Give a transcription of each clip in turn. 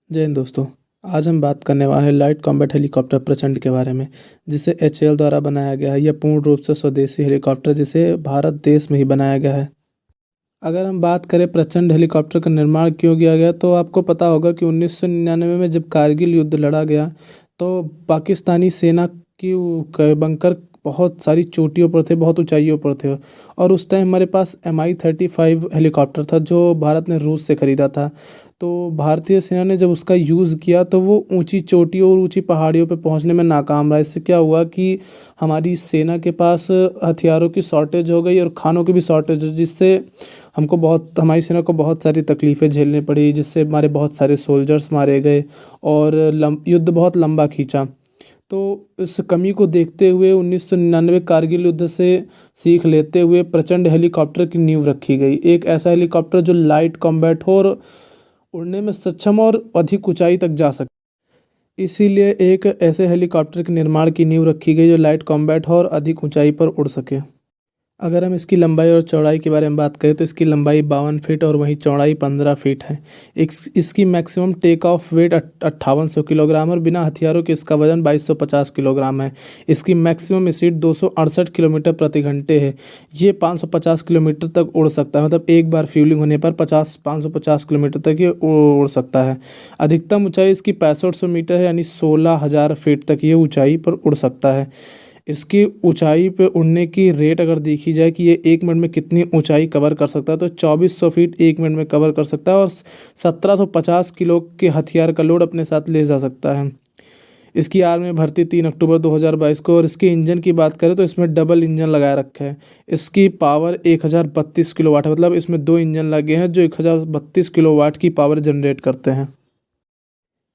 जय हिंद दोस्तों। आज हम बात करने वाले हैं लाइट कॉम्बैट हेलीकॉप्टर प्रचंड के बारे में, जिसे एचएएल द्वारा बनाया गया है। यह पूर्ण रूप से स्वदेशी हेलीकॉप्टर जिसे भारत देश में ही बनाया गया है। अगर हम बात करें प्रचंड हेलीकॉप्टर का निर्माण क्यों किया गया, तो आपको पता होगा कि 1999 में जब कारगिल युद्ध लड़ा गया, तो पाकिस्तानी सेना की बंकर बहुत सारी चोटियों पर थे, बहुत ऊंचाइयों पर थे। और उस टाइम हमारे पास Mi-35 हेलीकॉप्टर था जो भारत ने रूस से ख़रीदा था। तो भारतीय सेना ने जब उसका यूज़ किया तो वो ऊंची चोटियों और ऊंची पहाड़ियों पर पहुंचने में नाकाम रहा। इससे क्या हुआ कि हमारी सेना के पास हथियारों की शॉर्टेज हो गई और खानों की भी शॉर्टेज हो, जिससे हमारी सेना को बहुत सारी तकलीफ़ें झेलनी पड़ी, जिससे हमारे बहुत सारे सोल्जर्स मारे गए और युद्ध बहुत लंबा खींचा। तो इस कमी को देखते हुए 1999 कारगिल युद्ध से सीख लेते हुए प्रचंड हेलीकॉप्टर की नींव रखी गई। एक ऐसा हेलीकॉप्टर जो लाइट कॉम्बैट हो और उड़ने में सक्षम और अधिक ऊंचाई तक जा सके। इसीलिए एक ऐसे हेलीकॉप्टर के निर्माण की नींव रखी गई जो लाइट कॉम्बैट हो और अधिक ऊंचाई पर उड़ सके। अगर हम इसकी लंबाई और चौड़ाई के बारे में बात करें तो इसकी लंबाई 52 फीट और वहीं चौड़ाई 15 फीट है। इसकी maximum take off weight 5800 kilogram और बिना हथियारों के इसका वजन 2250 किलोग्राम है। इसकी मैक्सिमम स्पीड 268 किलोमीटर प्रति घंटे है। ये 550 किलोमीटर तक उड़ सकता है, मतलब एक बार फ्यूलिंग होने पर 550 किलोमीटर तक ये उड़ सकता है। अधिकतम ऊंचाई इसकी 6500 मीटर है, यानी 16,000 फीट तक ये ऊंचाई पर उड़ सकता है। इसकी ऊंचाई पे उड़ने की रेट अगर देखी जाए कि ये 1 मिनट में कितनी ऊंचाई कवर कर सकता है, तो 2400 फीट 1 मिनट में कवर कर सकता है और 1750 किलो के हथियार का लोड अपने साथ ले जा सकता है। इसकी आर्मी में भर्ती 3 अक्टूबर 2022 को। और इसके इंजन की बात करें तो इसमें डबल इंजन लगाया रखा है। इसकी पावर 1032 किलोवाट है, मतलब इसमें 2 इंजन लगे हैं जो 1032 किलोवाट की पावर जनरेट करते हैं।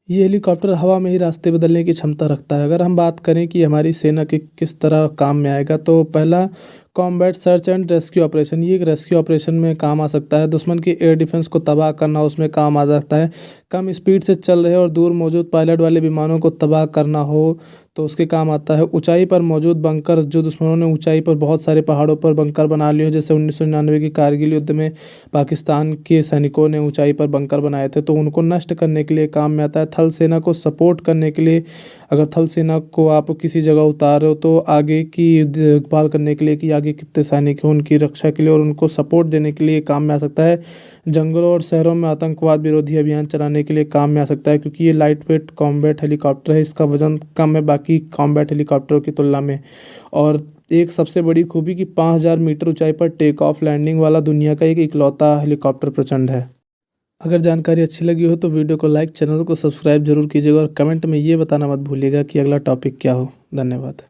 ये हेलीकॉप्टर हवा में ही रास्ते बदलने की क्षमता रखता है। अगर हम बात करें कि हमारी सेना के किस तरह काम में आएगा, तो पहला combat search and rescue operation. ये एक रेस्क्यू ऑपरेशन में काम आ सकता है। दुश्मन की एयर डिफेंस को तबाह करना उसमें काम आ सकता है। कम स्पीड से चल रहे और दूर मौजूद पायलट वाले विमानों को तबाह करना हो तो उसके काम आता है। ऊंचाई पर मौजूद बंकर, जो दुश्मनों ने ऊंचाई पर बहुत सारे पहाड़ों पर बंकर बना लिए हो, जैसे 1999 की कारगिल युद्ध में पाकिस्तान के सैनिकों ने ऊंचाई पर बंकर बनाए थे, तो उनको नष्ट करने के लिए काम में आता है। थल सेना को सपोर्ट करने के लिए, अगर थल सेना को आप किसी जगह उतारो तो आगे की देखभाल करने के लिए कि आगे कितने सैनिक हैं उनकी रक्षा के लिए और उनको सपोर्ट देने के लिए काम में आ सकता है। जंगलों और शहरों में आतंकवाद विरोधी अभियान चलाने के लिए काम में आ सकता है, क्योंकि ये लाइट वेट कॉम्बैट हेलीकॉप्टर है। इसका वजन कम है बाकी कॉम्बैट हेलीकॉप्टरों की तुलना में। और एक सबसे बड़ी खूबी कि 5000 मीटर ऊंचाई पर टेक ऑफ लैंडिंग वाला दुनिया का एक इकलौता हेलीकॉप्टर प्रचंड है। अगर जानकारी अच्छी लगी हो तो वीडियो को लाइक, चैनल को सब्सक्राइब जरूर कीजिएगा और कमेंट में ये बताना मत भूलिएगा कि अगला टॉपिक क्या हो। धन्यवाद।